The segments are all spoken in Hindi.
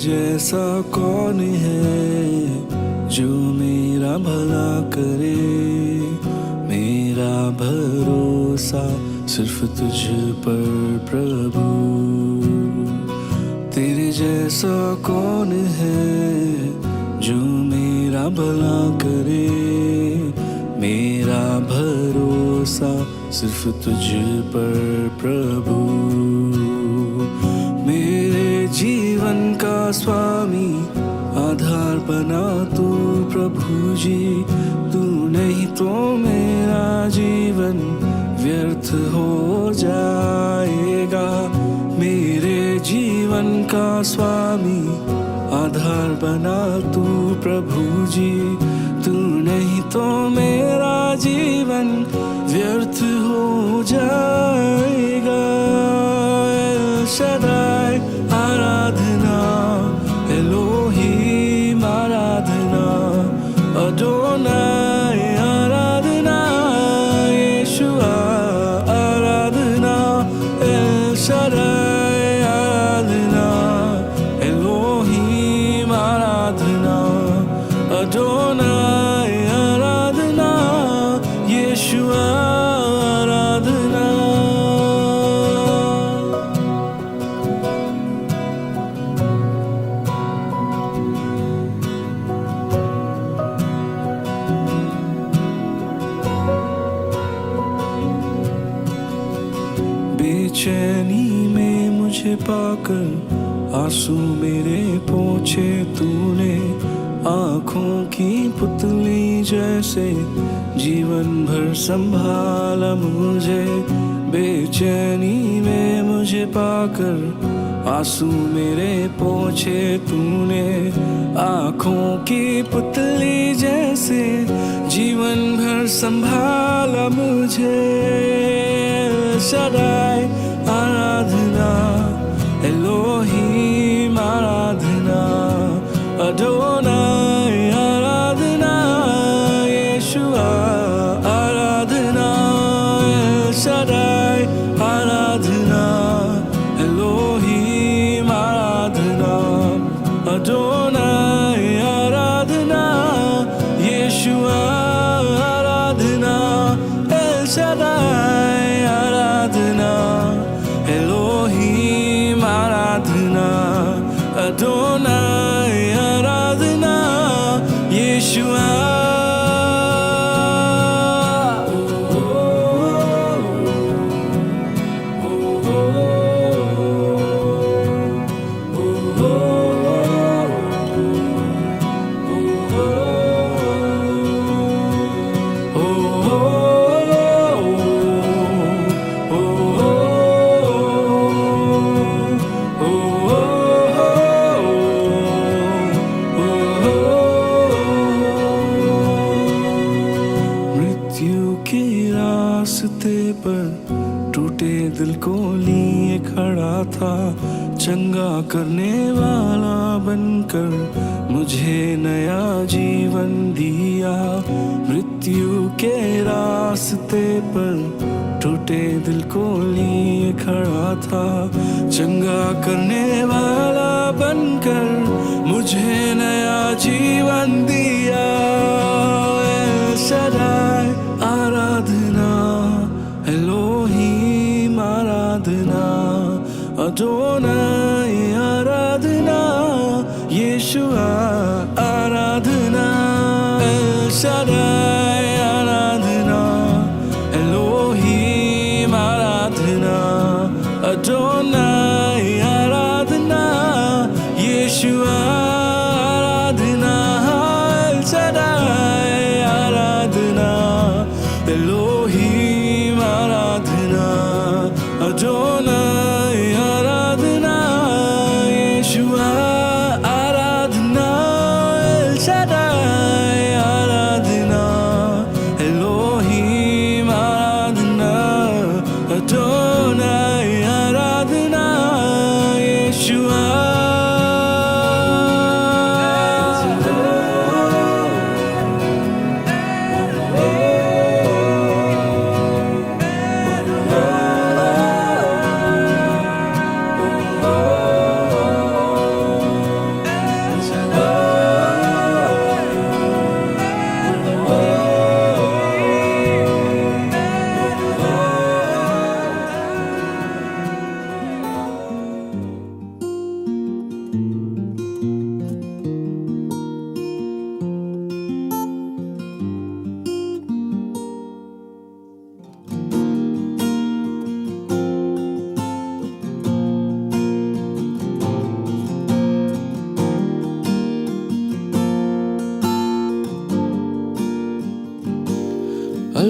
जैसा कौन है जो मेरा भला करे। मेरा भरोसा सिर्फ तुझ पर प्रभु। तेरे जैसा कौन है जो मेरा भला करे। मेरा भरोसा सिर्फ तुझ पर प्रभु। मेरे जीवन का स्वामी आधार बना तू प्रभु जी। तू नहीं तो मेरा जीवन व्यर्थ हो जाएगा। मेरे जीवन का स्वामी आधार बना तू प्रभु जी। तू नहीं तो मेरा जीवन व्यर्थ हो जाएगा। एल शदाई आराधना, एलोहीम आराधना, अडोनाई आराधना, यीशुआ आराधना। एल शदाई आराधना, एलोहीम आराधना, अडोनाई आराधना, यीशुआ आराधना। बेचैनी में मुझे पाकर आंसू मेरे पोंछे तूने। आँखों की पुतली जैसे जीवन भर संभाला मुझे। बेचैनी में मुझे पाकर आंसू मेरे पोंछे तूने। आँखों की पुतली जैसे जीवन भर संभाला मुझे। शदाई आराधना, एलोहीम आराधना, अडोनाई आराधना, यीशुआ आराधना। एल शदाई आराधना, एलोहीम आराधना, अडोनाई आराधना, यीशुआ आराधना। एल शदाई आराधना, एलोहीम आराधना, अडोनाई आराधना, यीशुआ। रास्ते पर टूटे दिल को लिए खड़ा था। चंगा करने वाला बनकर मुझे नया जीवन दिया। मृत्यु के रास्ते पर टूटे दिल को लिए खड़ा था। चंगा करने वाला बनकर मुझे नया जीवन दिया। एल शदाई आराधना, एलोहीम आराधना, अडोनाई आराधना, यीशुआ आराधना। एल शदाई आराधना, एलोहीम आराधना, अडोनाई आराधना, यीशुआ आराधना। एल शदाई आराधना, एलोहीम आराधना, अडोनाई आराधना, यीशुआ आराधना। एल शदाई आराधना, एलोहीम आराधना, अडोनाई आराधना, यीशुआ।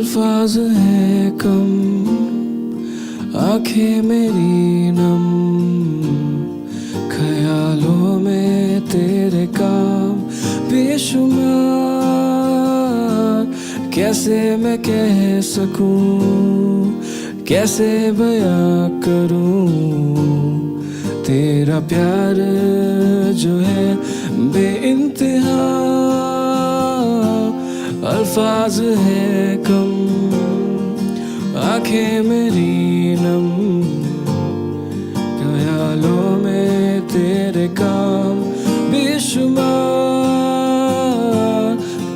अल्फाज हैं कम, आंखें मेरी नम, ख्यालों में तेरे काम बेशुमार। कैसे मैं कह सकूं, कैसे बयां करूं, तेरा प्यार जो है बेइंतहा। अल्फाज है कम, आंखें मेरी नम, ख्यालों में तेरे काम बेशुमार।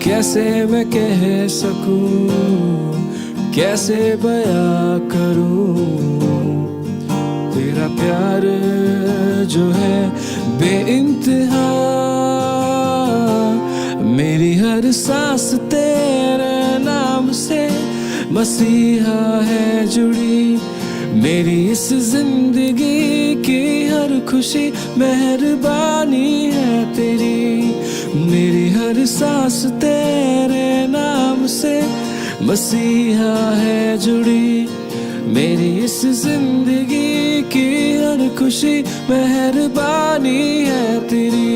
कैसे मैं कह सकूं, कैसे बयां करूं, तेरा प्यार जो है बेइंतहा। मेरी हर सांस तेरे नाम से मसीहा है जुड़ी, मेरी इस जिंदगी की हर खुशी मेहरबानी है तेरी। मेरी हर सांस तेरे नाम से मसीहा है जुड़ी, मेरी इस जिंदगी की हर खुशी मेहरबानी है तेरी,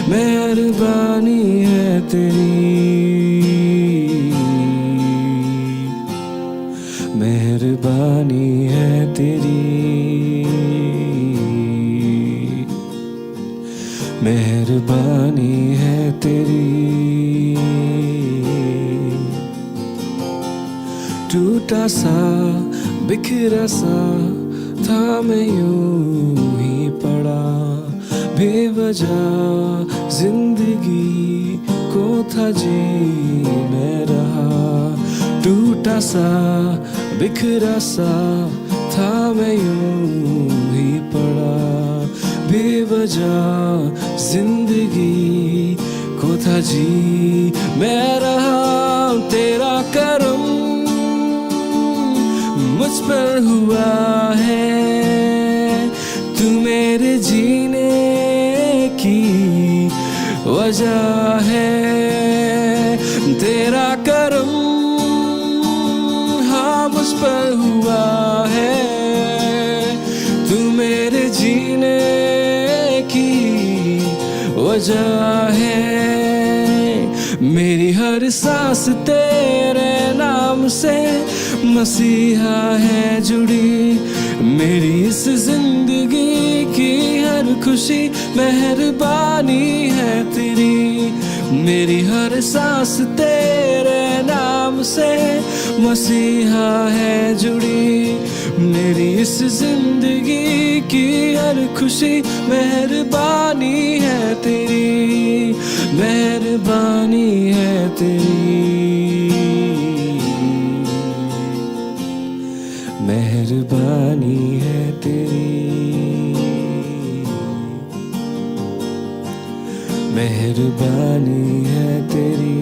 मेहरबानी है तेरी, मेहरबानी है तेरी, मेहरबानी है तेरी। टूटा सा बिखरा सा था मैं यूं ही पड़ा, बेवजह जिंदगी को था जी मैं रहा। टूटा सा बिखरा सा था मैं यूं ही पड़ा, बेवजह जिंदगी को था जी मैं रहा। तेरा करम मुझ पर हुआ है, तू मेरे जीने की वजह है। तेरा करम हाँ मुझ पर हुआ है, तू मेरे जीने की वजह है। मेरी हर सांस तेरे नाम से मसीहा है जुड़ी, मेरी इस जिंदगी की हर खुशी मेहरबानी है तेरी। मेरी हर सांस तेरे नाम से मसीहा है जुड़ी, मेरी इस जिंदगी की हर खुशी मेहरबानी है तेरी, मेहरबानी है तेरी, मेहरबानी है तेरी, मेहरबानी है तेरी,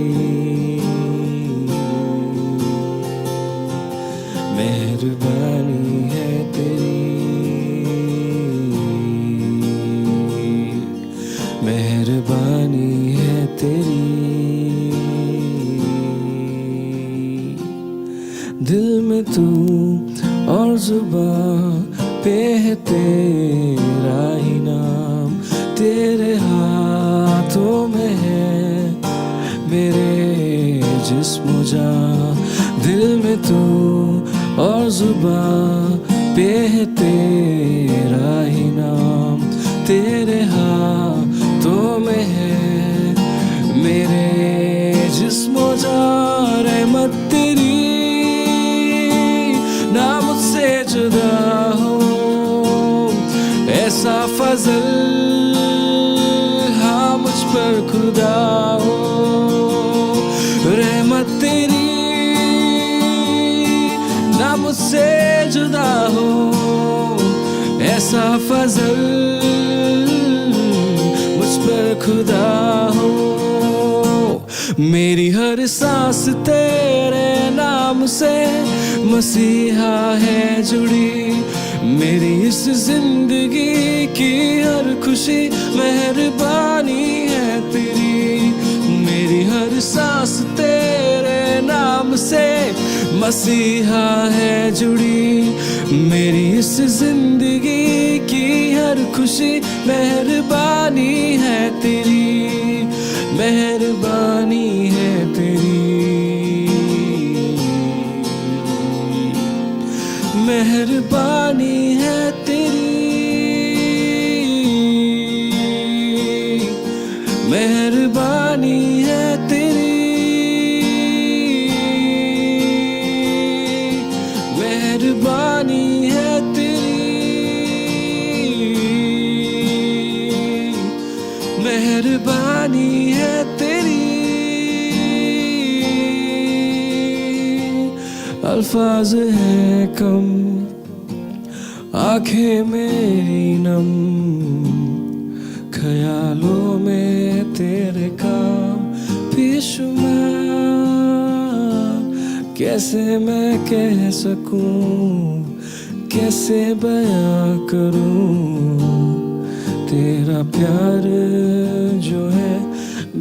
मेहरबानी है तेरी, मेहरबानी है तेरी। दिल में तू और जुबां पे है तेरा ही नाम, तेरे हाथों में है मेरे जिस्म जान। दिल में तू और जुबां पे है तेरा ही नाम, तेरे हाथों में है मेरे जिस्म जान। रहमत तेरी ना मुझसे जुदा हो, ऐसा फजल हाँ मुझ पर खुदा हो। रहमत तेरी ना मुझसे जुदा हो, ऐसा फजल मुझ पर खुदा हो। मेरी हर सांस तेरे नाम से मसीहा है जुड़ी, मेरी इस जिंदगी की हर खुशी मेहरबानी है तेरी। मेरी हर सांस तेरे नाम से मसीहा है जुड़ी मेरी इस जिंदगी की हर खुशी। मेहरबानी है तेरी, मेहरबानी है तेरी, मेहरबानी है तेरी, मेहरबानी है तेरी, मेहरबानी है तेरी, मेहरबानी है तेरी। अल्फाज है कम, आंखें मेरी नम, ख्यालों में तेरे काम बेशुमार। कैसे मैं कह सकूं, कैसे बयां करूं तेरा प्यार जो है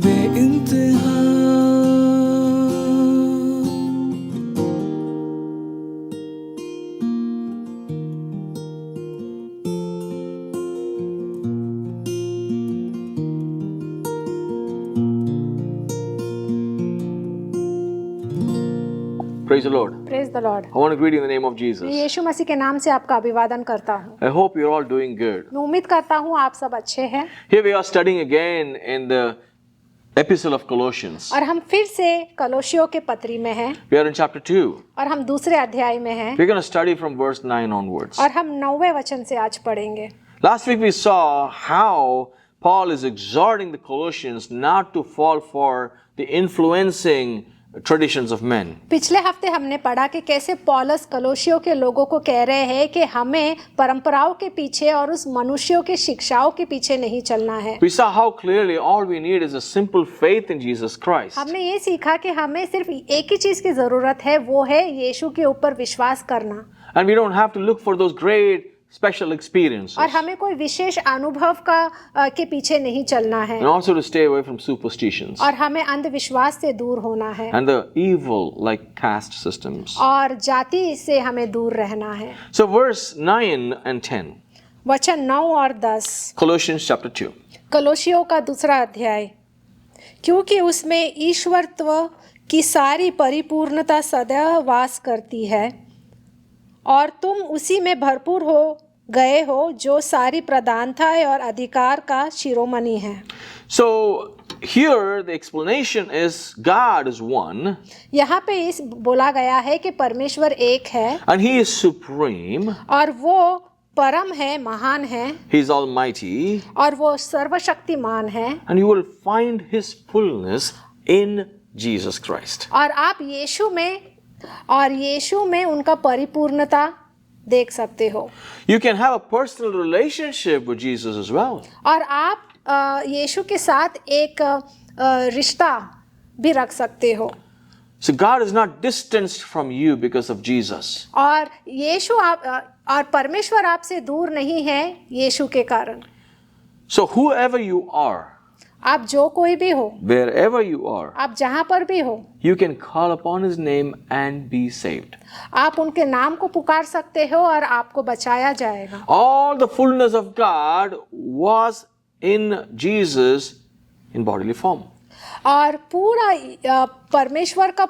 बेइंतहा। Praise the Lord. Praise the Lord. I want to greet you in the name of मैं Jesus. यीशु मसीह के नाम से आपका अभिवादन करता हूँ। I hope you're all doing good. मैं उम्मीद करता हूँ आप सब अच्छे हैं। Here we are studying again in the Epistle of Colossians. और हम फिर से कलोसियों के पत्री में हैं We are in chapter 2. और हम दूसरे अध्याय में हैं We're going to study from verse 9 onwards. और हम 9वें वचन से आज पढ़ेंगे। Last week we saw how Paul is exhorting the Colossians not to fall for the influencing traditions of men. पिछले हफ्ते हमने पढ़ा कि कैसे पौलुस कलोसियों के लोगों को कह रहे हैं कि हमें परंपराओं के पीछे और उस मनुष्यों की शिक्षाओं के पीछे नहीं चलना है। We saw how clearly all we need is a simple faith in Jesus Christ. हमने ये सीखा कि हमें सिर्फ एक ही चीज की जरूरत है, वो है यीशु के ऊपर विश्वास करना। And we don't have to look for those great special experiences. और हमें कोई विशेष अनुभव के पीछे नहीं चलना है। And also to stay away from superstitions. और हमें अंधविश्वास से दूर होना है And the evil like caste systems. और जाति से हमें दूर रहना है। So verse 9 and 10. वचन 9 और 10 Colossians chapter 2. कलोसियों का दूसरा अध्याय। क्योंकि उसमें ईश्वरत्व की सारी परिपूर्णता सदैव वास करती है और तुम उसी में भरपूर हो गए हो जो सारी प्रधानता और अधिकार का शिरोमणि है। So here the explanation is God is one यहाँ पे इस बोला गया है कि परमेश्वर एक है and He is supreme. और वो परम है, महान है He is almighty और वो सर्वशक्तिमान है and you will find His fullness in Jesus Christ. और आप यीशु में उनका परिपूर्णता देख सकते हो। You can have a personal relationship with Jesus as well. और आप यीशु के साथ एक रिश्ता भी रख सकते हो। So God is not distanced from you because of Jesus. और यीशु और परमेश्वर आपसे दूर नहीं है यीशु के कारण। So whoever you are, आप जो कोई भी हो, wherever you are, आप जहाँ पर भी हो, you can call upon His name and be saved. आप उनके नाम को पुकार सकते हो और आपको बचाया जाएगा। All the fullness of God was in Jesus in bodily form. और पूरा परमेश्वर का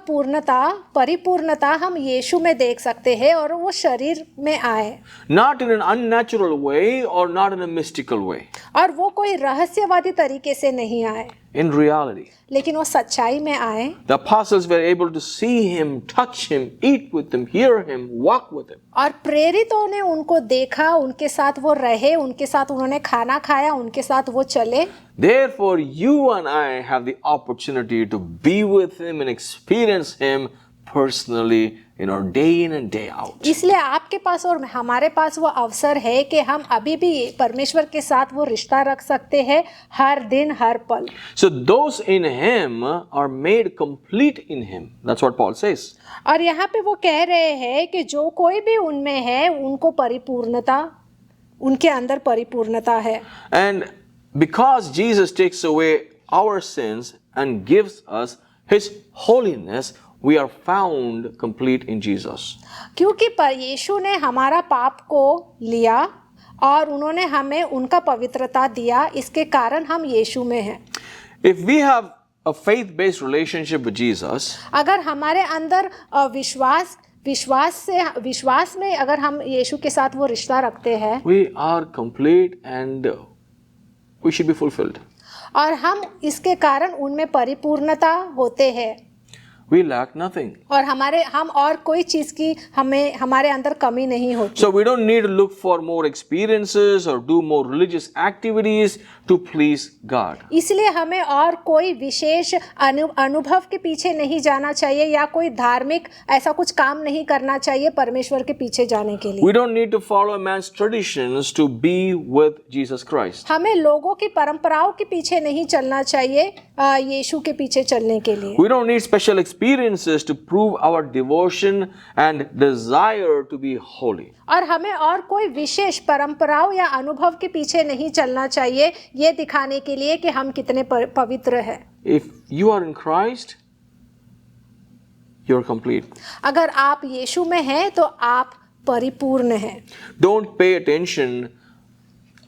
परिपूर्णता हम यीशु में देख सकते हैं और वो शरीर में आए। Not in an unnatural way or not in a mystical way. और वो कोई रहस्यवादी तरीके से नहीं आए, In reality. लेकिन वो सच्चाई में आए। The apostles were able to see Him, touch Him, eat with Him, hear Him, walk with Him. और प्रेरितों ने उनको देखा, उनके साथ वो रहे, उनके साथ उन्होंने खाना खाया, उनके साथ वो चले। Therefore, you and I have the opportunity to be with Him and experience Him personally in our day in and day out. इसलिए आपके पास और हमारे पास वो अवसर है कि हम अभी भी परमेश्वर के साथ वो रिश्ता रख सकते हैं हर दिन हर पल। So those in Him are made complete in Him. That's what Paul says. और यहाँ पे वो कह रहे हैं कि जो कोई भी उनमें है उनको परिपूर्णता, उनके अंदर परिपूर्णता है। And because Jesus takes away our sins and gives us His holiness, we are found complete in Jesus. क्योंकि यीशु ने हमारा पाप को लिया और उन्होंने हमें उनका पवित्रता दिया, इसके कारण हम यीशु में हैं। If we have a faith-based relationship with Jesus, अगर हमारे अंदर विश्वास में अगर हम यीशु के साथ वो रिश्ता रखते हैं, we are complete and we should be fulfilled. और हम इसके कारण उनमें परिपूर्णता होते हैं, We lack nothing. और हम और कोई चीज की हमारे अंदर कमी नहीं होती। So we don't need to look for more experiences or do more religious activities to please God. इसलिए हमें और कोई विशेष अनुभव के पीछे नहीं जाना चाहिए या कोई धार्मिक ऐसा कुछ काम नहीं करना चाहिए परमेश्वर के पीछे जाने के लिए। We don't need to follow man's traditions to be with Jesus Christ. हमें लोगों की परंपराओं के पीछे नहीं चलना चाहिए यीशु के पीछे चलने के लिए। We don't need special experiences to prove our devotion and desire to be holy. और हमें और कोई विशेष परंपराओं या अनुभव के पीछे नहीं चलना चाहिए ये दिखाने के लिए कि हम कितने पवित्र हैं। If you are in Christ, you're complete. अगर आप यीशु में हैं तो आप परिपूर्ण हैं। Don't pay attention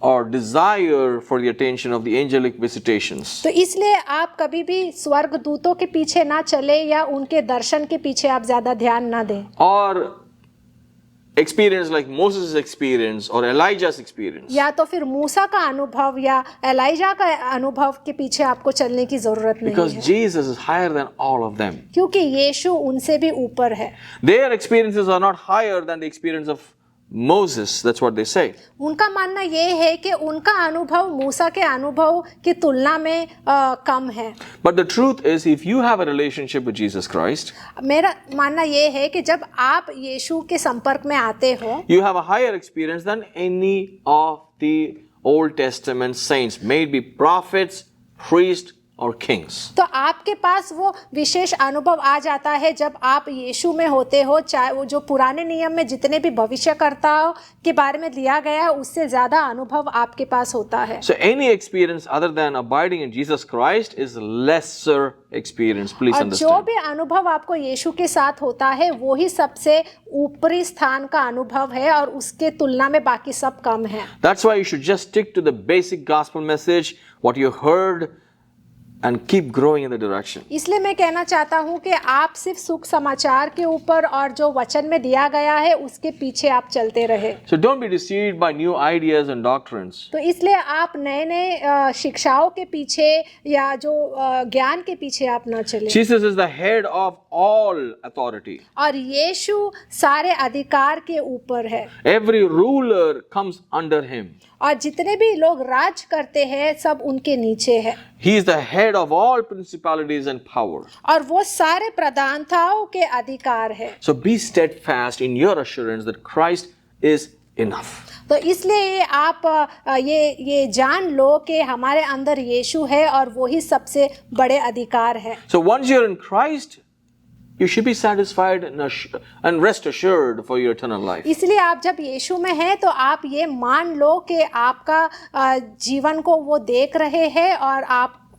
or desire for the attention of the angelic visitations. तो इसलिए आप कभी भी स्वर्ग दूतों के पीछे ना चले या उनके दर्शन के पीछे आप ज्यादा ध्यान ना दें, Or experience like Moses' experience or Elijah's experience. या तो फिर मूसा का अनुभव या एलाइजा का अनुभव के पीछे आपको चलने की जरूरत नहीं Because है, Jesus is higher than all of them. क्योंकि यीशु उनसे भी ऊपर है। Their experiences are not higher than the experience of Moses. That's what they say. उनका मानना ये है कि उनका अनुभव मूसा के अनुभव की तुलना में कम है। But the truth is, if you have a relationship with Jesus Christ, मेरा मानना ये है कि जब आप यीशु के संपर्क में आते हो, you have a higher experience than any of the Old Testament saints, may it be prophets, priests, or kings. तो आपके पास वो विशेष अनुभव आ जाता है जब आप यीशु में होते हो, चाहे वो जो पुराने नियम में जितने भी भविष्यकर्ताओं के बारे में दिया गया है उससे ज्यादा अनुभव आपके पास होता है। So any experience other than abiding in Jesus Christ is lesser experience. Please और जो understand. भी अनुभव आपको यीशु के साथ होता है वो ही सबसे ऊपरी स्थान का अनुभव है और उसके तुलना में बाकी सब कम है। That's why you should just stick to the basic gospel message, what you heard, and keep growing in the direction. इसलिए मैं कहना चाहता हूँ कि आप सिर्फ सुख समाचार के ऊपर और जो वचन में दिया गया है उसके पीछे आप चलते रहे। So don't be deceived by new ideas and doctrines. तो इसलिए आप नए नए शिक्षाओं के पीछे या जो ज्ञान के पीछे आप न चले। Jesus is the head of all authority. और यीशु सारे अधिकार के ऊपर है Every ruler comes under him. और जितने भी लोग राज करते हैं सब उनके नीचे है। He is the head of all principalities and powers. और वो सारे प्रधानताओं के अधिकार है। So be steadfast in your assurance that Christ is enough. तो इसलिए आप ये जान लो कि हमारे अंदर यीशु है और वो ही सबसे बड़े अधिकार है। So once you're in Christ, you should be satisfied and rest assured for your eternal life. इसलिए आप जब यीशु में हैं तो आप ये मान लो कि आपका जीवन को वो देख रहे हैं और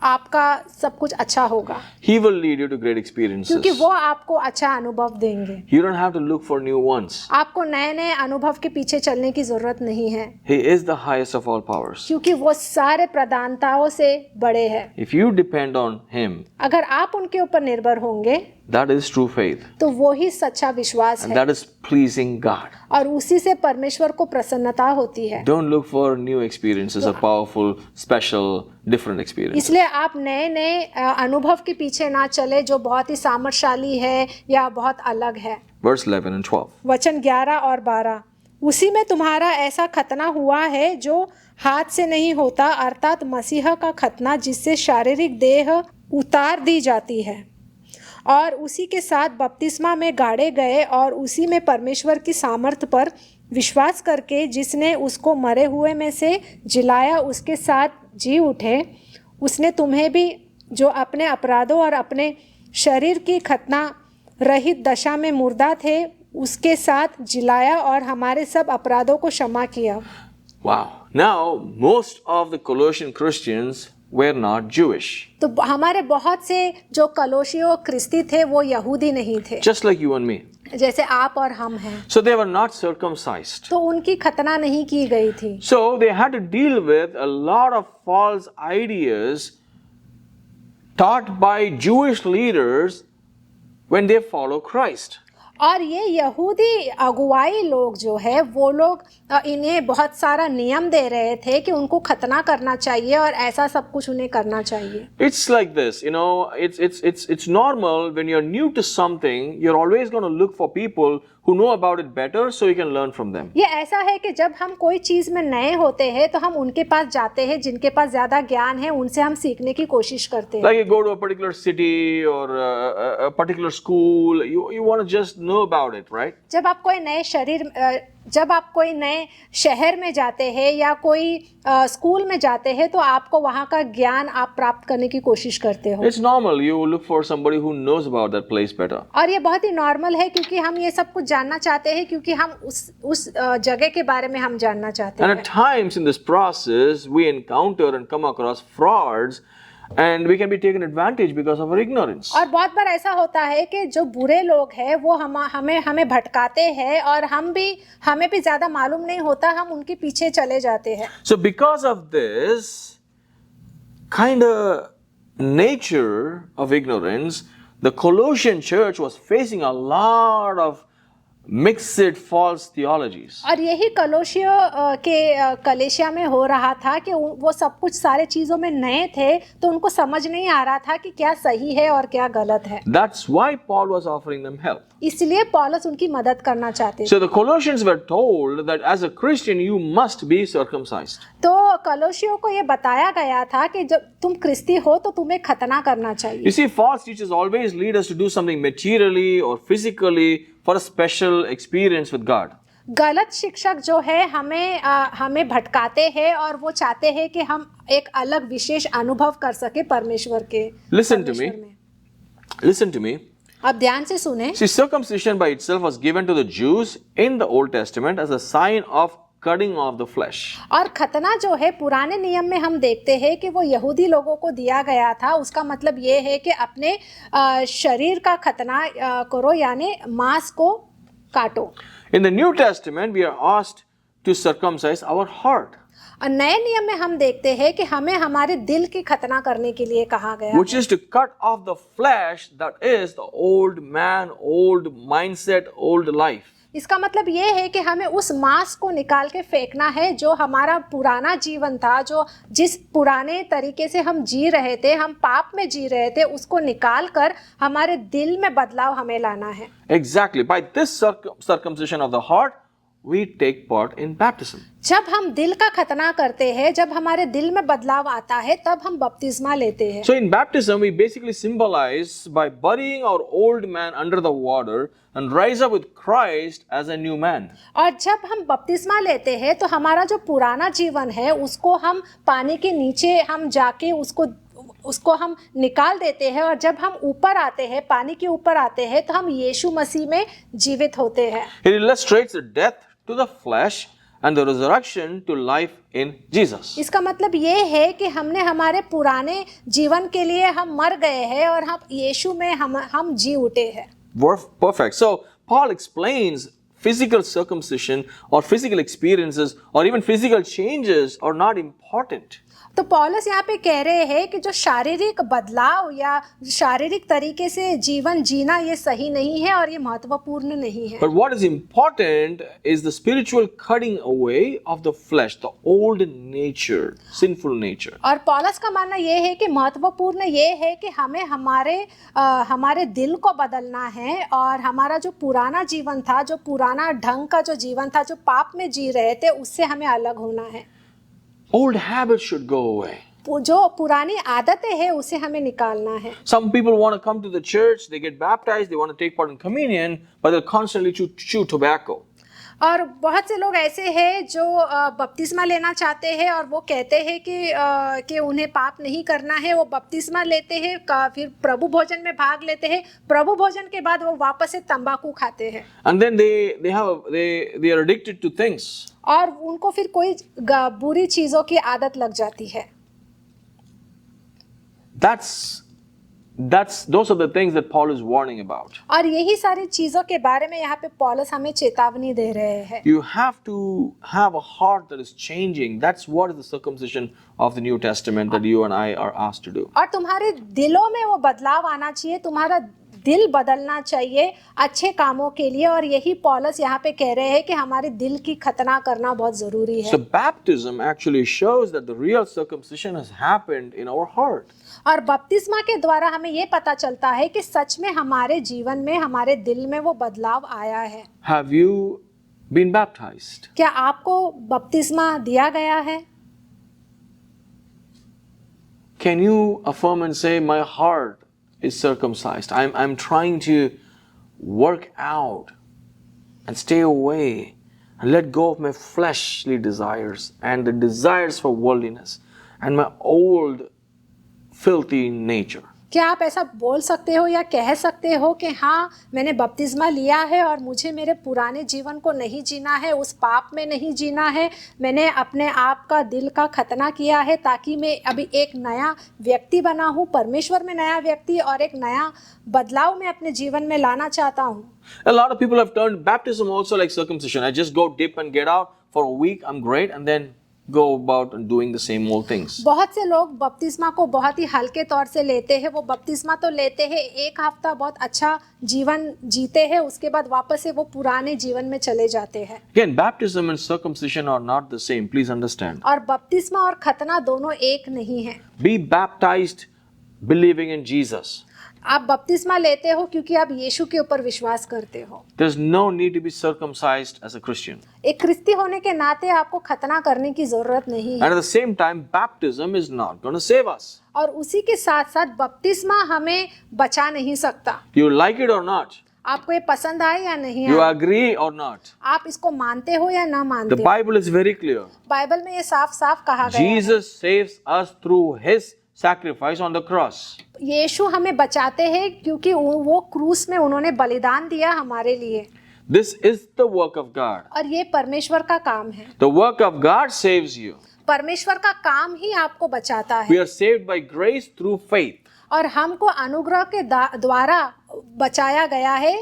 आपका सब कुछ अच्छा होगा, He will lead you to great experiences. क्योंकि वो आपको अच्छा अनुभव देंगे। You don't have to look for new ones. आपको नए नए अनुभव के पीछे चलने की जरूरत नहीं है, He is the highest of all powers. क्योंकि वो सारे प्रधानताओं से बड़े हैं। If you depend on Him, अगर आप उनके ऊपर निर्भर होंगे that is true faith. तो वो ही सच्चा विश्वास And है that is pleasing God. और उसी से परमेश्वर को प्रसन्नता होती है। Don't look for new experiences, a powerful, special, different experience. इसलिए आप नए नए अनुभव के पीछे ना चले जो बहुत ही सामर्थशाली है या बहुत अलग है। Verse 11 and 12. वचन 11 और 12, उसी में तुम्हारा ऐसा खतना हुआ है जो हाथ से नहीं होता, अर्थात मसीह का खतना जिससे शारीरिक देह उतार दी जाती है, और उसी के साथ बपतिस्मा में गाड़े गए और उसी में परमेश्वर की सामर्थ पर विश्वास करके जिसने उसको मरे हुए में से जिलाया उसके साथ जी उठे, उसने तुम्हें भी जो अपने अपराधों और अपने शरीर की खतना रहित दशा में मुर्दा थे उसके साथ जिलाया और हमारे सब अपराधों को क्षमा किया। Wow. Now, most of the Colossian Christians were not Jewish, तो हमारे बहुत से जो कलोशियो क्रिस्ती थे वो यहूदी नहीं थे, just like you and me. जैसे आप और हम हैं। So they were not circumcised. तो उनकी खतना नहीं की गई थी। So they had to deal with a lot of false ideas taught by Jewish leaders when they follow Christ. और ये यहूदी अगुवाई लोग जो है वो लोग इन्हें बहुत सारा नियम दे रहे थे कि उनको खतना करना चाहिए और ऐसा सब कुछ उन्हें करना चाहिए। It's like this, you know, it's normal when you're new to something, you're always going to look for people who know about it better so you can learn from them. ये ऐसा है कि जब हम कोई चीज़ में नए होते हैं तो हम उनके पास जाते हैं जिनके पास ज़्यादा ज्ञान है, उनसे हम सीखने की कोशिश करते हैं। Like you go to a particular city or a particular school, you want to just know about it, right? जब आप कोई नए शहर में जाते हैं या कोई स्कूल में जाते हैं तो आपको वहाँ का ज्ञान आप प्राप्त करने की कोशिश करते हो। It's normal. You look for somebody who knows about that place better. और ये बहुत ही नॉर्मल है क्योंकि हम ये सब कुछ जानना चाहते हैं, क्योंकि हम उस जगह के बारे में हम जानना चाहते And हैं। at times in this process, we encounter and come across frauds, and we can be taken advantage because of our ignorance. और बहुत बार ऐसा होता है कि जो बुरे लोग हैं वो हमें भटकाते हैं और हमें भी ज़्यादा मालूम नहीं होता, हम उनके पीछे चले जाते हैं। So because of this kind of nature of ignorance, the Colossian church was facing a lot of mixed false theologies. और यही कलेशिया में हो रहा था कि वो सब कुछ सारे चीज़ों में नए थे, तो उनको समझ नहीं आ रहा था कि क्या सही है और क्या गलत है। That's why Paul was offering them help. इसलिए पौलुस उनकी मदद करना चाहते थे। So the Colossians were told that as a Christian you must be circumcised. तो कलोशियों को ये बताया गया था कि जब तुम क्रिस्ती हो तो तुम्हें खतना करना चाहिए। You see, false teachers always lead us to do something materially or physically for a special experience with God. गलत शिक्षक जो है हमें भटकाते हैं और वो चाहते हैं कि हम एक अलग विशेष अनुभव कर सके परमेश्वर के। Listen to me. Listen to me. अब ध्यान से सुने। See, circumcision by itself was given to the Jews in the Old Testament as a sign of cutting off the flesh. और खतना जो है पुराने नियम में हम देखते हैं कि वो यहूदी लोगों को दिया गया था। उसका मतलब ये है कि अपने शरीर का खतना करो, यानी मांस को काटो। In the New Testament, we are asked to circumcise our heart, और नए नियम में हम देखते हैं कि हमें हमारे दिल की खतना करने के लिए कहा गया, which is to cut off the flesh, that is the old man, old mindset, old life. इसका मतलब ये है कि हमें उस मांस को निकाल के फेंकना है जो हमारा पुराना जीवन था, जो जिस पुराने तरीके से हम जी रहे थे, हम पाप में जी रहे थे, उसको निकाल कर हमारे दिल में बदलाव हमें लाना है। Exactly. By this circumcision of the heart, we take part in baptism. जब हम दिल का खतना करते हैं, जब हमारे दिल में बदलाव आता है, तब हम बपतिस्मा लेते हैं। So in baptism, we basically symbolize by burying our old man under the water and rise up with Christ as a new man. और जब हम बपतिस्मा लेते हैं तो हमारा जो पुराना जीवन है उसको हम पानी के नीचे हम जाके उसको हम निकाल देते हैं, और जब हम ऊपर आते हैं, पानी के ऊपर आते हैं, तो हम यीशु मसीह में जीवित होते हैं। It illustrates the death to the flesh and the resurrection to life in Jesus. इसका मतलब ये है कि हमने हमारे पुराने जीवन के लिए हम मर गए हैं और हम यीशु में हम जी उठे हैं। Perfect. So Paul explains physical circumcision or physical experiences or even physical changes are not important. तो पौलुस यहाँ पे कह रहे हैं कि जो शारीरिक बदलाव या शारीरिक तरीके से जीवन जीना ये सही नहीं है और ये महत्वपूर्ण नहीं है। But what is important is the spiritual cutting away of the flesh, the old nature, sinful nature. और पौलुस का मानना ये है कि महत्वपूर्ण ये है कि हमें हमारे दिल को बदलना है, और हमारा जो पुराना जीवन था, जो पुराना ढंग का जो जीवन था, जो पाप में जी रहे थे, उससे हमें अलग होना है। Old habits should go away. जो पुरानी आदतें हैं उसे हमें निकालना है। Some people want to come to the church, they get baptized, they want to take part in communion, but they'll constantly chew tobacco. और बहुत से लोग ऐसे हैं जो बपतिस्मा लेना चाहते हैं और वो कहते हैं कि उन्हें पाप नहीं करना है, वो बपतिस्मा लेते हैं, फिर प्रभु भोजन में भाग लेते हैं, प्रभु भोजन के बाद वो वापस से तंबाकू खाते हैं। And then they are addicted to things. और उनको फिर कोई बुरी चीज़ों की आदत लग जाती है। those are the things that Paul is warning about. और यही सारी चीजों के बारे में यहाँ पे पौलुस हमें चेतावनी दे रहे हैं। You have to have a heart that is changing. That's what is the circumcision of the New Testament that you and I are asked to do. और तुम्हारे दिलों में वो बदलाव आना चाहिए, तुम्हारा दिल बदलना चाहिए अच्छे कामों के लिए। और यही पौलुस यहाँ पे कह रहे हैं कि हमारे दिल की खतना करना बहुत जरूरी है। So baptism actually shows that the real circumcision has happened in our heart. और बपतिस्मा के द्वारा हमें ये पता चलता है कि सच में हमारे जीवन में, हमारे दिल में वो बदलाव आया है। Have you been baptized? क्या आपको बपतिस्मा दिया गया है? Can you affirm and say, my heart is circumcised? I'm trying to work out and stay away and let go of my fleshly desires and the desires for worldliness and my old filthy nature. क्या आप ऐसा बोल सकते हो या कह सकते हो कि हाँ, मैंने बपतिस्मा लिया है और मुझे मेरे पुराने जीवन को नहीं जीना है, उस पाप में नहीं जीना है। मैंने अपने आप का दिल का खतना किया है ताकि मैं अभी एक नया व्यक्ति बना हूँ, परमेश्वर में नया व्यक्ति और एक नया बदलाव मैं अपने जीवन में लाना चाहता हूँ। A lot of people have turned baptism also like circumcision. I just go dip and get out for a week, I'm great, and then go about and doing the same old things. बहुत से लोग बपतिस्मा को बहुत ही हल्के तौर से लेते हैं। वो बपतिस्मा तो लेते हैं, एक हफ्ता बहुत अच्छा जीवन जीते हैं, उसके बाद वापस से वो पुराने जीवन में चले जाते हैं। Again, baptism and circumcision are not the same. Please understand. और बपतिस्मा और खतना दोनों एक नहीं है। Be baptized believing in Jesus. आप बपतिस्मा लेते हो क्योंकि आप यीशु के ऊपर विश्वास करते हो। There's no need to be circumcised as a Christian. एक ख्रिस्ती होने के नाते आपको खतना करने की जरूरत नहीं And है। at the same time, baptism is not going to save us. और उसी के साथ साथ बपतिस्मा हमें बचा नहीं सकता। You like it or not? आपको ये पसंद आए या नहीं You आए, agree or not? आप इसको मानते हो या ना The मानते हो, Bible is very clear. Bible में ये साफ साफ कहा गया है। Jesus saves us through His sacrifice on the cross. यीशु हमें बचाते हैं क्योंकि वो क्रूस में उन्होंने बलिदान दिया हमारे लिए। This is the work of God. और ये परमेश्वर का काम है। The work of God saves you. परमेश्वर का काम ही आपको बचाता We है। are saved by grace through faith. और हमको अनुग्रह के द्वारा बचाया गया है,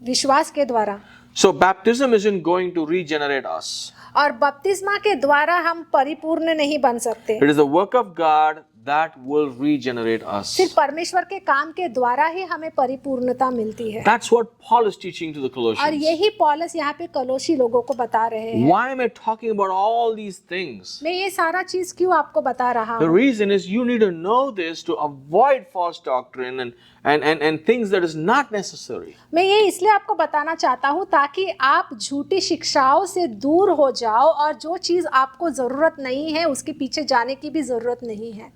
विश्वास के द्वारा। So baptism isn't going to regenerate us. और बपतिस्मा के द्वारा हम परिपूर्ण नहीं बन सकते। It is the work of God that will regenerate us. सिर्फ परमेश्वर के काम के द्वारा ही हमें परिपूर्णता मिलती है। That's what Paul is teaching to the और Colossians. यही पौलुस यहाँ पे कलोसी लोगों को बता रहे हैं। Why am I talking about all these things? मैं ये सारा चीज क्यों आपको बता रहा The हूँ? reason is you need to know this to avoid false doctrine and things that is not necessary. मैं ये इसलिए आपको बताना चाहता हूँ ताकि आप झूठी शिक्षाओं से दूर हो जाओ और जो चीज आपको जरूरत नहीं है उसके पीछे जाने की भी जरूरत नहीं है।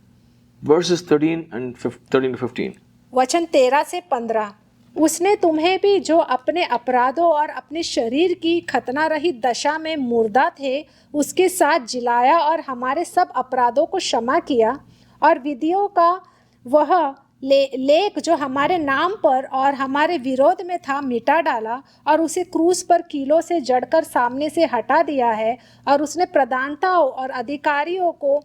Verses 13 to 15. वचन 13 से 15। उसने तुम्हें भी जो अपने अपराधों और अपने शरीर की खतना रहित दशा में मुर्दा थे उसके साथ जिलाया और हमारे सब अपराधों को क्षमा किया और विधियों का वह लेख जो हमारे नाम पर और हमारे विरोध में था मिटा डाला और उसे क्रूस पर कीलों से जड़कर सामने से हटा दिया है। और उसने प्रधानताओं और अधिकारियों को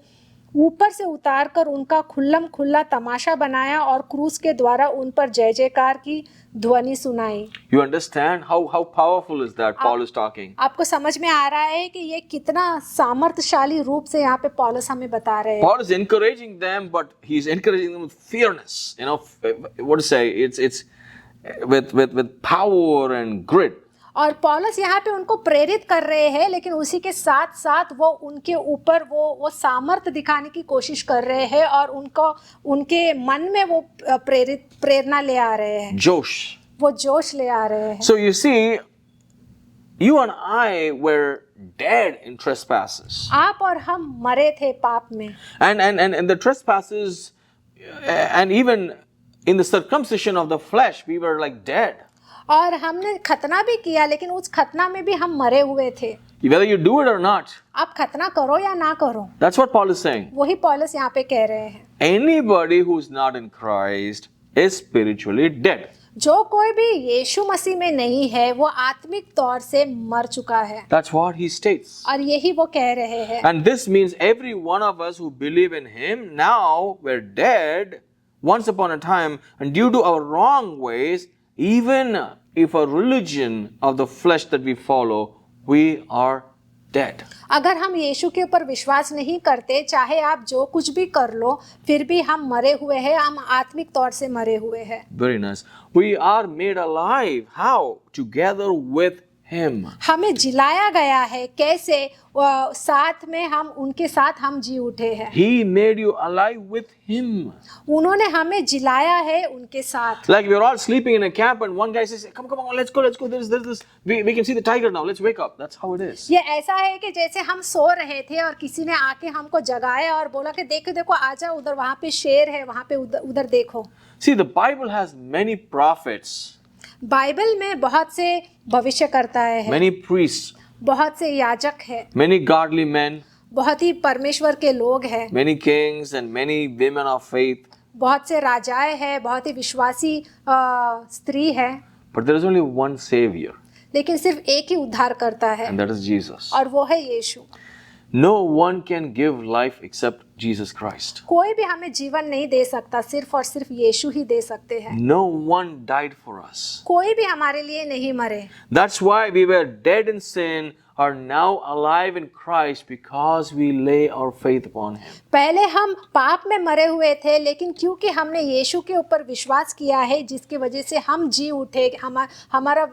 ऊपर से उतारकर उनका खुल्लम खुल्ला तमाशा बनाया और क्रूस के द्वारा उन पर जय जयकार की ध्वनि सुनाई। You understand how powerful is that Paul is talking? आपको समझ में आ रहा है कि ये कितना सामर्थ्यशाली रूप से यहाँ पे पौलुस हमें बता रहे हैं। Paul is encouraging them, but he's encouraging them with fierceness. You know, what to say? It's with power and grit. और पौलुस यहाँ पे उनको प्रेरित कर रहे हैं, लेकिन उसी के साथ साथ वो उनके ऊपर वो सामर्थ्य दिखाने की कोशिश कर रहे हैं और उनके मन में वो प्रेरणा ले आ रहे हैं, Josh. वो जोश ले आ रहे हैं। So you see, you and I were dead in trespasses. आप और हम मरे थे पाप में, And the trespasses, and even in the circumcision of the flesh, we were like dead. और हमने खतना भी किया, लेकिन उस खतना में भी हम मरे हुए थे। Whether you do it or not, आप खतना करो या ना करो, that's what Paul is saying. वही पौलुस यहाँ पे कह रहे हैं। Anybody who's not in Christ is spiritually dead. जो कोई भी यीशु मसीह में नहीं है वो आत्मिक तौर से मर चुका है, That's what he states. और यही वो कह रहे हैं। And this means every one of us who believe in him, now we're dead once upon a time, and due to our wrong ways, even if a religion of the flesh that we follow, we are dead. अगर हम यीशु के ऊपर विश्वास नहीं करते, चाहे आप जो कुछ भी कर लो, फिर भी हम मरे हुए हैं, हम आत्मिक तौर से मरे हुए हैं. Very nice. We are made alive. How? Together with Him. हमें जिलाया गया है. कैसे? साथ में हम उनके साथ हम जी उठे हैं. He made you alive with Him. उन्होंने हमें जिलाया है उनके साथ. Like we're all sleeping in a camp and one guy says, come on, let's go. This. We can see the tiger now. Let's wake up. That's how it is. ये ऐसा है कि जैसे हम सो रहे थे और किसी ने आके हमको जगाया और बोला कि देखो देखो आजा उधर, वहाँ पे शेर है, वहाँ पे उधर देखो. See, the Bible has many prophets. Bible में बहुत से भविष्य करता है, many priests, बहुत से याजक है, many godly men, बहुत ही परमेश्वर के लोग हैं, many kings and many women of faith. बहुत से राजाएं हैं, बहुत ही विश्वासी स्त्री है. But there is only one Savior, लेकिन सिर्फ एक ही उद्धार करता है, and that is Jesus. और वो है यीशु. No one can give life except Jesus Christ. कोई भी हमें जीवन नहीं दे सकता, सिर्फ और सिर्फ यीशु ही दे सकते हैं. No one died for us. कोई भी हमारे लिए नहीं मरे. That's why we were dead in sin, are now alive in Christ because we lay our faith upon Him. पहले हम पाप में मरे हुए थे, लेकिन क्योंकि हमने यीशु के ऊपर विश्वास किया है, जिसकी वजह से हम जी उठे, हमारा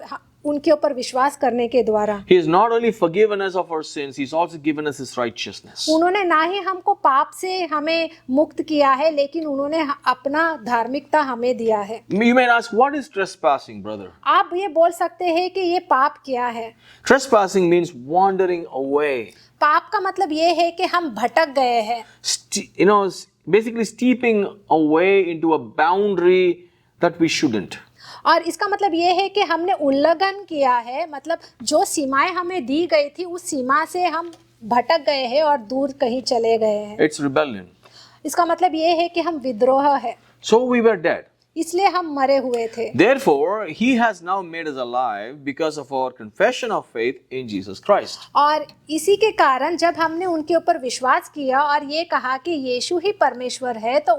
उनके ऊपर विश्वास करने के द्वारा. He has not only forgiven us of our sins, He's also given us His righteousness. उन्होंने ना ही हमको पाप से हमें मुक्त किया है, लेकिन उन्होंने अपना धार्मिकता हमें दिया है. You may ask, what is trespassing, brother? आप ये बोल सकते हैं कि ये पाप क्या है. Trespassing means wandering away. पाप का मतलब ये है कि हम भटक गए हैं. Basically stepping away into a boundary that we shouldn't. और इसका मतलब ये है कि हमने उल्लंघन किया है, मतलब जो सीमाएं हमें दी गई थी उस सीमा से हम भटक गए हैं और दूर कहीं चले गए हैं. It's rebellion. इसका मतलब ये है कि हम विद्रोह है, So we were dead. इसलिए हम मरे हुए थे. Therefore, He has now made us alive because of our confession of faith in Jesus Christ. और इसी के कारण जब हमने उनके ऊपर विश्वास किया और ये कहा कि यीशु ही परमेश्वर है, तो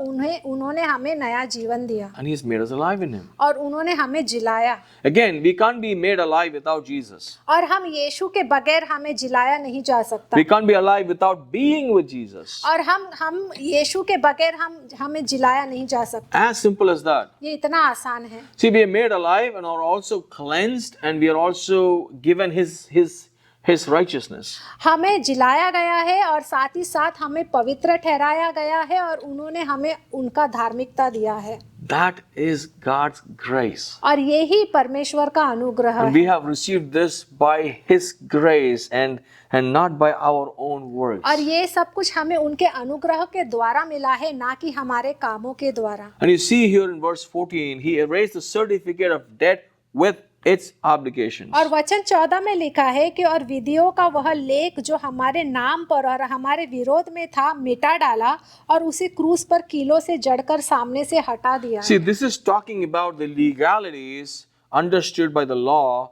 उन्होंने हमें नया जीवन दिया And He has made us alive in Him. और उन्होंने हमें जिलाया. Again, we can't be made alive without Jesus. और हम यीशु के बगैर हमें जिलाया नहीं जा सकता. We can't be alive without being with Jesus. और हम यीशु के बगैर हमें जिलाया नहीं जा सकता. As simple as that. ये इतना आसान है. See, we are made alive and are also cleansed, and we are also given His righteousness. हमें जिलाया गया है और साथ ही साथ हमें पवित्र ठहराया गया है और उन्होंने हमें उनका धार्मिकता दिया है. That is God's grace. और यही परमेश्वर का अनुग्रह And है. we have received this by His grace and not by our own works. और ये सब कुछ हमें उनके अनुग्रह के द्वारा मिला है, ना कि हमारे कामों के द्वारा. And you see here in verse 14, He erased the certificate of debt with its obligations. और वचन 14 में लिखा है कि और विधियों का वह लेख जो हमारे नाम पर और हमारे विरोध में था मिटा डाला और उसे क्रूस पर कीलों से जड़कर सामने से हटा दिया. See, this is talking about the legalities understood by the law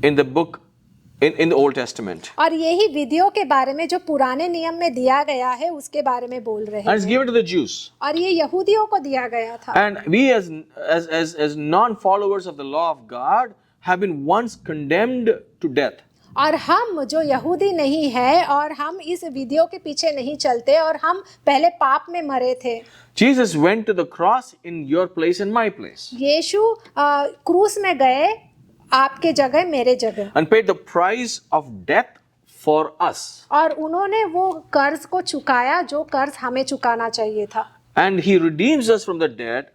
in the book in the Old Testament. और यही विधियों के बारे में जो पुराने नियम में दिया गया है उसके बारे में बोल रहे And it's हैं. given to the Jews. और ये यहूदियों को दिया गया था. And we as non-followers of the law of God have been once condemned to death. और हम जो यहूदी नहीं है और हम इस विधियों के पीछे नहीं चलते और हम पहले पाप में मरे थे. Jesus went to the cross in your place and my place. यीशु क्रूस में गए, आपके जगह मेरे जगह, And paid the price of death for us. और उन्होंने वो कर्ज को चुकाया जो कर्ज हमें चुकाना चाहिए था. And He redeems us from the debt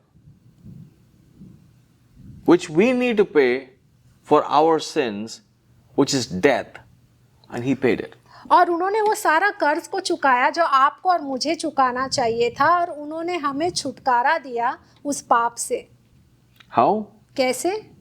which we need to pay for our sins, which is death. And He paid it. और उन्होंने वो सारा कर्ज को चुकाया जो आपको और मुझे चुकाना चाहिए था, और उन्होंने हमें छुटकारा दिया उस पाप से. How? कैसे?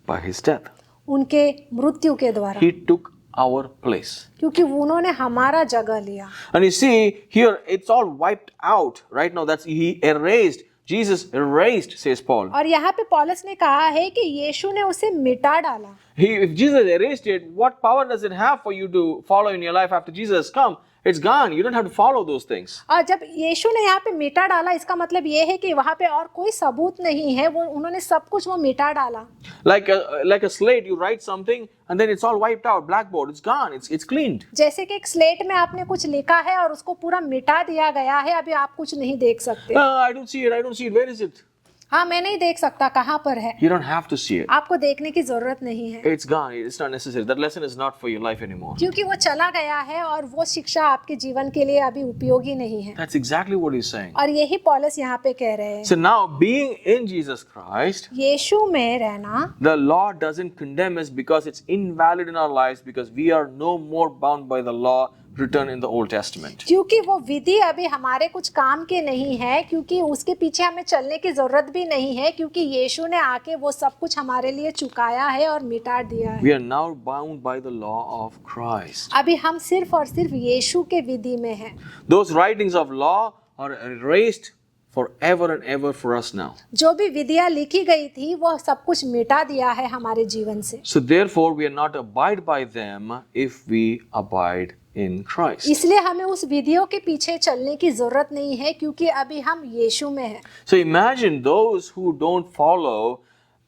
By His death. उनके मृत्यु के द्वारा. He took our place. क्योंकि उन्होंने हमारा जगह लिया. And you see here, it's all wiped out right now. That's He erased. Jesus erased, says Paul. और यहाँ पे पौलुस ने कहा है कि यीशु ने उसे मिटा डाला. If Jesus erased it, what power does it have for you to follow in your life after Jesus has come It's gone. You don't have to follow those things. और जब यीशु ने यहाँ पे मिटा डाला, इसका मतलब ये है कि वहाँ पे और कोई सबूत नहीं है, वो उन्होंने सब कुछ वो मिटा डाला। Like a slate, you write something and then it's all wiped out. Blackboard, it's gone. It's cleaned. जैसे कि एक स्लेट में आपने कुछ लिखा है और उसको पूरा मिटा दिया गया है, अभी आप कुछ नहीं देख सकते। I don't see it. I don't see it. Where is it? हाँ, मैं नहीं देख सकता, कहाँ पर है। You don't have to see it. आपको देखने की जरूरत नहीं है, It's gone. It's not necessary. That lesson is not for your life anymore. क्योंकि वो चला गया है और वो शिक्षा आपके जीवन के लिए अभी उपयोगी नहीं है। That's exactly what he's saying. और यही पौलुस यहाँ पे कह रहे हैं। So now, being in Jesus Christ, यीशु में रहना, the law doesn't condemn us because it's invalid in our lives because we are no more bound by the law written in the Old Testament. क्योंकि वो विधि अभी हमारे कुछ काम के नहीं है, क्योंकि उसके पीछे हमें चलने की जरूरत भी नहीं है, क्योंकि यीशु ने आके वो सब कुछ हमारे लिए चुकाया है और मिटा दिया है। We are now bound by the law of Christ. अभी हम सिर्फ और सिर्फ यीशु के विधि में हैं। Those writings of law are erased forever and ever for us now. जो भी विधियां लिखी गई थी वो सब कुछ मिटा दिया है हमारे जीवन से। So therefore we are not abide by them if we abide in Christ. इसलिए हमें उस विधियों के पीछे चलने की जरूरत नहीं है, क्योंकि अभी हम यीशु में हैं। So imagine those who don't follow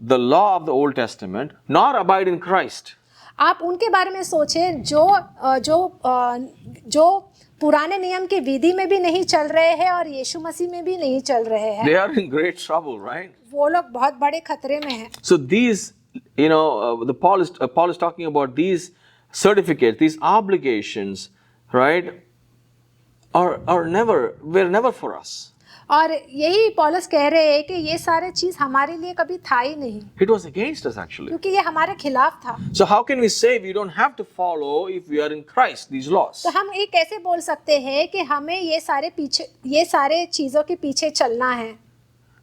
the law of the Old Testament, nor abide in Christ. आप उनके बारे में सोचें जो पुराने नियम की विधि में भी नहीं चल रहे हैं और यीशु मसीह में भी नहीं चल रहे हैं। They are in great trouble, right? वो लोग बहुत बड़े खतरे में हैं। So these, Paul is talking about these certificates, these obligations, right, were never for us. और यही पौलुस कह रहे हैं कि ये सारे चीज हमारे लिए कभी था ही नहीं, It was against us actually. क्योंकि ये हमारे खिलाफ था। So how can we say we don't have to follow if we are in Christ these laws? तो हम ये कैसे बोल सकते हैं कि हमें ये सारे चीजों के पीछे चलना है?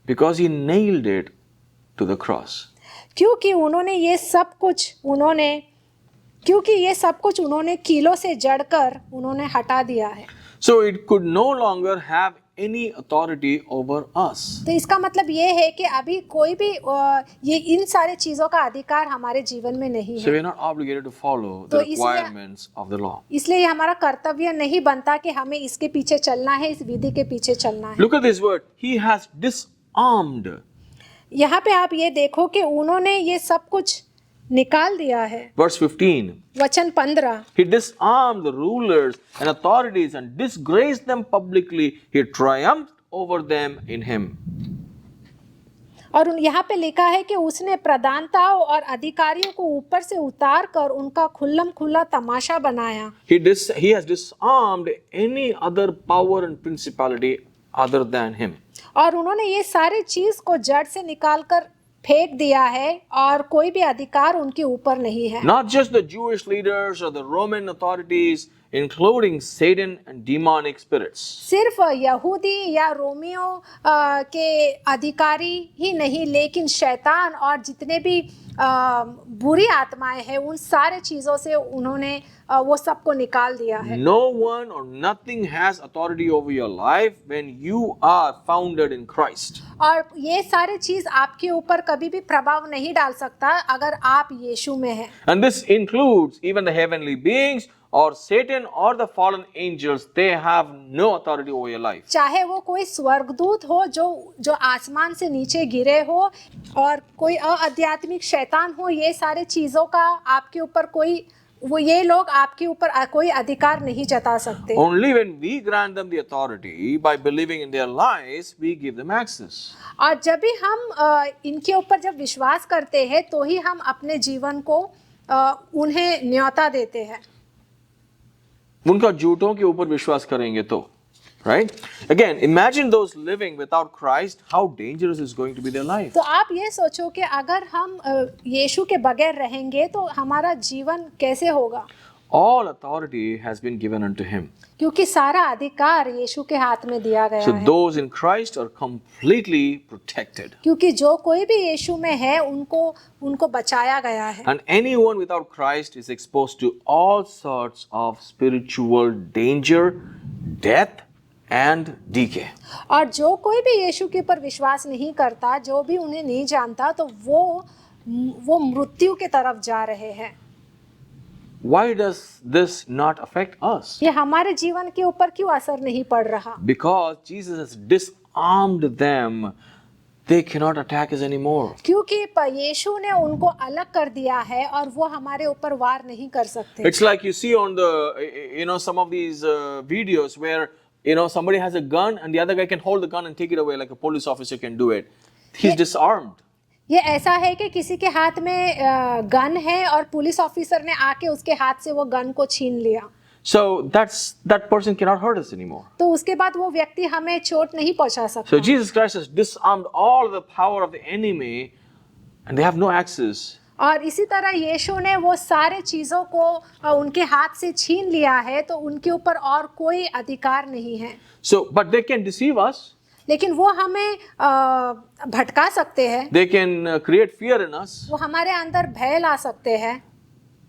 Because he nailed it to the cross. क्योंकि ये सब कुछ उन्होंने कीलों से जड़कर उन्होंने हटा दिया है। So it could no longer have any authority over us. तो इसका मतलब ये है कि अभी कोई भी ये इन सारे चीजों का अधिकार हमारे जीवन में नहीं So है। we are not obligated to follow तो the requirements of the law. इसलिए ये हमारा कर्तव्य नहीं बनता कि हमें इसके पीछे चलना है, इस विधि के पीछे चलना है। Look at this word. He has disarmed. यहाँ पे आप ये देखो कि उन्होंने ये सब कुछ निकाल दिया है। Verse 15. वचन 15, He disarmed the rulers and authorities and disgraced them publicly. He triumphed over them in him. और यहाँ पे लिखा है कि उसने प्रधानताओं और अधिकारियों को ऊपर से उतार कर उनका खुल्लम खुल्ला तमाशा बनाया। He has disarmed any other power and principality other than him. और उन्होंने ये सारे चीज को जड़ से निकाल कर फेंक दिया है और कोई भी अधिकार उनके ऊपर नहीं है। Not just the Jewish leaders or the Roman authorities, including Satan and demonic spirits. सिर्फ यहूदी या रोमियो के अधिकारी ही नहीं, लेकिन शैतान और जितने भी बुरी आत्माएं हैं उन सारे चीजों से उन्होंने वो सबको निकाल दिया है। No one or nothing has authority over your life when you are founded in Christ. और ये सारे चीज आपके ऊपर कभी भी प्रभाव नहीं डाल सकता अगर आप यीशु में हैं। And this includes even the heavenly beings or Satan or the fallen angels. They have no authority over your life. चाहे वो कोई स्वर्गदूत हो जो आसमान से नीचे गिरे हो और कोई आध्यात्मिक शैतान हो, ये सारे चीजों का आपके ऊपर ये लोग आपके ऊपर कोई अधिकार नहीं जता सकते। Only when we grant them the authority by believing in their lies, we give them access. और जब भी हम इनके ऊपर जब विश्वास करते हैं तो ही हम अपने जीवन को उन्हें न्योता देते हैं। उनका झूठों के ऊपर विश्वास करेंगे तो, right? Again, imagine those living without Christ, how dangerous is going to be their life. तो आप ये सोचो कि अगर हम यीशु के बगैर रहेंगे तो हमारा जीवन कैसे होगा? All authority has been given unto him. क्योंकि सारा अधिकार यीशु के हाथ में दिया गया So है। those in Christ are completely protected. क्योंकि जो कोई भी यीशु में है उनको बचाया गया है। And anyone without Christ is exposed to all sorts of spiritual danger, death, and decay. और जो कोई भी यीशु के ऊपर विश्वास नहीं करता, जो भी उन्हें नहीं जानता, तो वो मृत्यु के तरफ जा रहे हैं। why does this not affect us? ये हमारे जीवन के ऊपर क्यों असर नहीं पड़ रहा? Because Jesus has disarmed them, they cannot attack us anymore. क्योंकि यीशु ने उनको अलग कर दिया है और वो हमारे ऊपर वार नहीं कर सकते। It's like you see on the, some of these videos where, somebody has a gun and the other guy can hold the gun and take it away, like a police officer can do it. He's disarmed. ये ऐसा है कि किसी के हाथ में गन है और पुलिस ऑफिसर ने आके उसके हाथ से वो गन को छीन लिया। So that person cannot hurt us anymore. तो उसके बाद वो व्यक्ति हमें चोट नहीं पहुंचा सकता। So Jesus Christ has disarmed all the power of the enemy and they have no access. और इसी तरह यीशु ने वो सारे चीजों को उनके हाथ से छीन लिया है, तो उनके ऊपर और कोई अधिकार नहीं है। So, but they can deceive us. लेकिन वो हमें भटका सकते हैं। They can create fear in us. वो हमारे अंदर भय ला सकते हैं।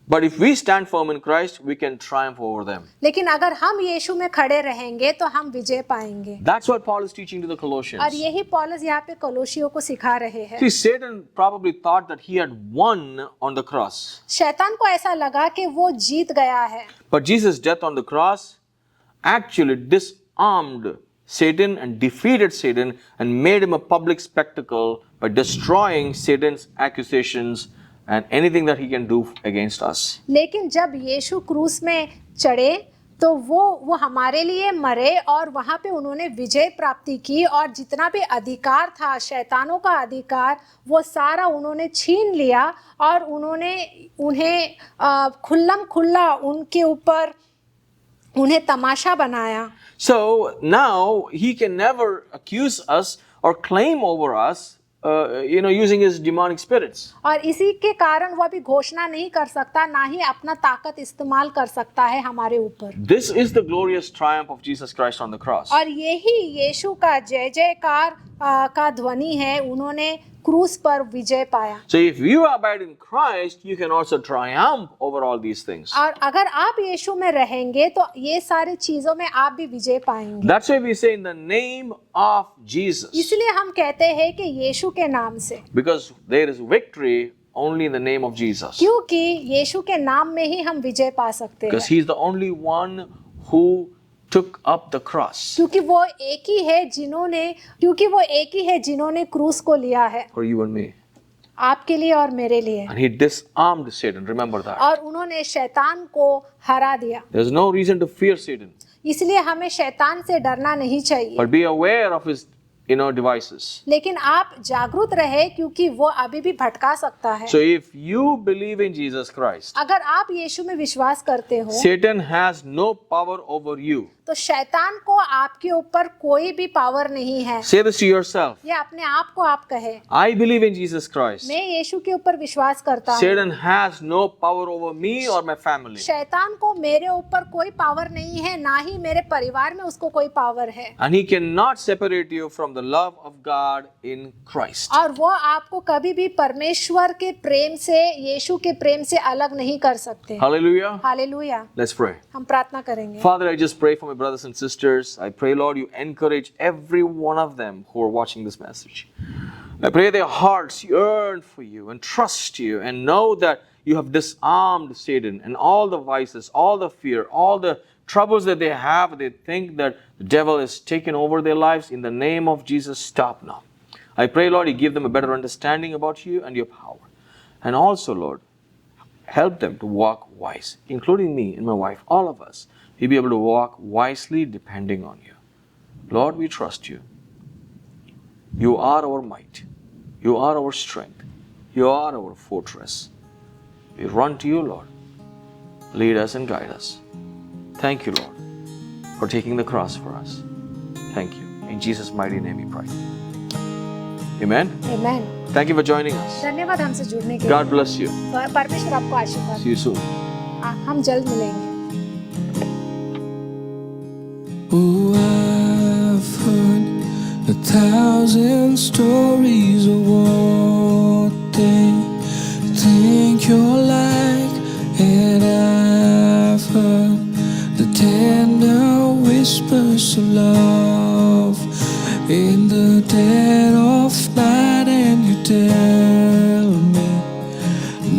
But if we stand firm in Christ, we can triumph over them. लेकिन अगर हम यीशु में खड़े रहेंगे तो हम विजय पाएंगे। That's what Paul is teaching to the Colossians. और यही पौलुस यहाँ पे कोलोसियों को सिखा रहे हैं। See, Satan probably thought that he had won on the cross. शैतान को ऐसा लगा कि वो जीत गया है। But Jesus' death on the cross actually disarmed Satan and defeated Satan and made him a public spectacle by destroying Satan's accusations and anything that he can do against us. लेकिन जब यीशु क्रूस में चढ़े तो वो हमारे लिए मरे और वहाँ पे उन्होंने विजय प्राप्ति की, और जितना भी अधिकार था शैतानों का अधिकार वो सारा उन्होंने छीन लिया और उन्होंने उन्हें खुल्लम खुल्ला उनके ऊपर उन्हें तमाशा बनाया। So now he can never accuse us or claim over us, using his demonic spirits. और इसी के कारण वह भी घोषणा नहीं कर सकता, ना ही अपना ताकत इस्तेमाल कर सकता है हमारे ऊपर। This is the glorious triumph of Jesus Christ on the cross. और यही यीशु का जय जयकार का ध्वनि है, उन्होंने क्रूस पर विजय पाया। So if you abide in Christ, you can also triumph over all these things. और अगर आप यीशु में रहेंगे तो ये सारी चीजों में आप भी विजय पाएंगे। That's why we say in the name of Jesus. इसलिए हम कहते हैं कि यीशु के नाम से, Because there is victory only in the name of Jesus. क्योंकि यीशु के नाम में ही हम विजय पा सकते Because हैं। he's the only one who took up the cross क्योंकि वो एक ही है जिन्होंने क्रूस को लिया है for you and me. आपके लिए और मेरे लिए, And he disarmed Satan. Remember that. और उन्होंने शैतान को हरा दिया। There's no reason to fear Satan. इसलिए हमें शैतान से डरना नहीं चाहिए, But be aware of his devices. लेकिन आप जागरूक रहे क्योंकि वो अभी भी भटका सकता है। So if you believe in Jesus Christ, अगर आप यीशु में विश्वास करते हो Satan has no power over you. तो शैतान को आपके ऊपर कोई भी पावर नहीं है। Say this to yourself. ये अपने आप को आप कहे, I believe in Jesus Christ. मैं यीशु के ऊपर विश्वास करता हूँ। Satan has no power over me or my family. शैतान को मेरे ऊपर कोई पावर नहीं है, ना ही मेरे परिवार में उसको कोई पावर है। And he cannot separate you from the love of God in Christ. और वो आपको कभी भी परमेश्वर के प्रेम से, यीशु के प्रेम से अलग नहीं कर सकते। Hallelujah. हालेलुया। Let's pray. हम प्रार्थना करेंगे। Father, I just pray for my brothers and sisters. I pray, Lord, you encourage every one of them who are watching this message. I pray their hearts yearn for you and trust you and know that you have disarmed Satan and all the vices, all the fear, all the troubles that they have. They think that the devil has taken over their lives. In the name of Jesus, stop now. I pray, Lord, you give them a better understanding about you and your power. And also, Lord, help them to walk wise, including me and my wife, all of us. We be able to walk wisely depending on you. Lord, we trust you. You are our might. You are our strength. You are our fortress. We run to you, Lord. Lead us and guide us. Thank you, Lord, for taking the cross for us. Thank you. In Jesus' mighty name we pray. Amen. Amen. Thank you for joining us. धन्यवाद हमसे जुड़ने के God bless you. लिए। परमेश्वर आपको आशीर्वाद See you soon. हम जल्द मिलेंगे। Oh, I've heard 1,000 stories of what they think you're like, and I've heard the tender whispers of love in the dead of night, and you tell me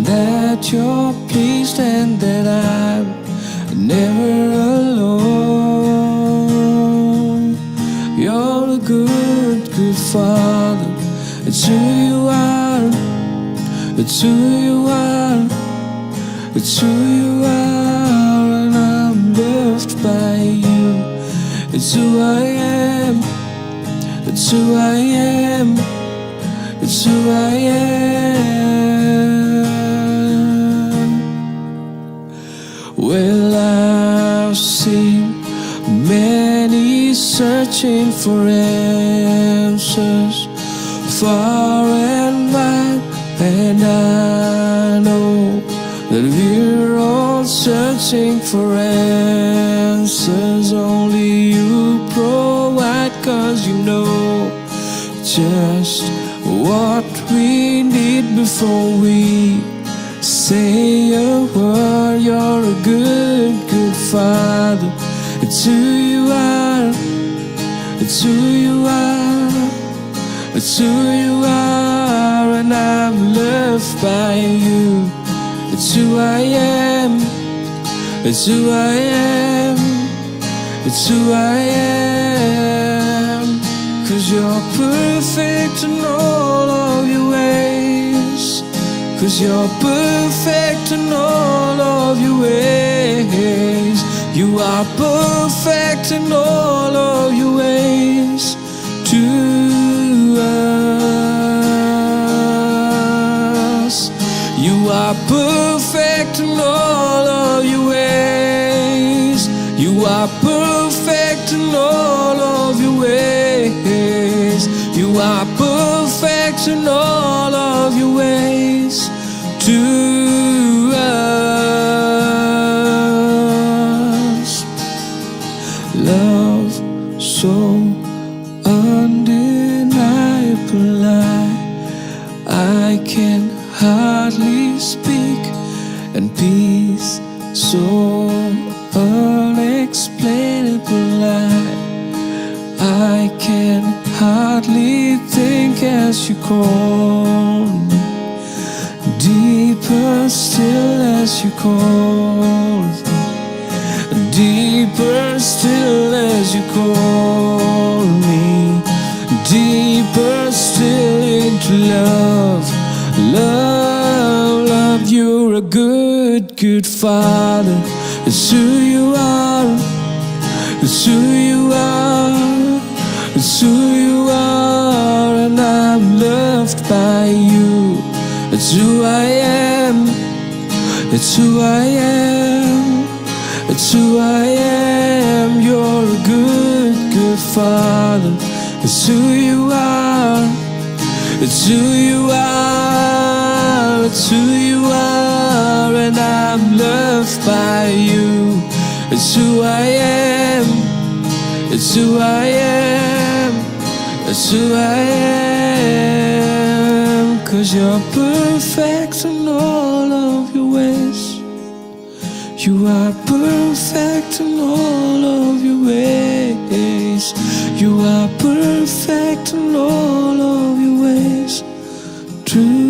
that you're pleased and that It's who you are. It's who you are. It's who you are, and I'm loved by you. It's who I am. It's who I am. It's who I am. Well, I've seen many searching for answers far and wide, and I know that we're all searching for answers. Only you provide, 'cause you know just what we need before we say a word. You're a good, good Father. It's who you are. It's who you are. It's who you are, and I'm loved by you. It's who I am. It's who I am. It's who I am. 'Cause you're perfect in all of your ways. 'Cause you're perfect in all of your ways. You are perfect in all of your ways to us. You are perfect in all of your ways. You are perfect in all of your ways. You are perfect in all of your ways to us. Love so undeniable, I can hardly speak, and peace so unexplainable, I can hardly think as you call me. Deeper still as you call me. Deeper still as you call me. Deeper still into love. Love, love, you're a good, good Father. It's who you are. It's who you are. It's who you are, and I'm loved by you. It's who I am. It's who I am. It's who I am. You're a good, good Father. It's who you are. It's who you are. It's who you are, and I'm loved by you. It's who I am. It's who I am. It's who I am. 'Cause you're perfect in all of your ways. You are perfect in all of your ways. You are perfect in all of your ways. True.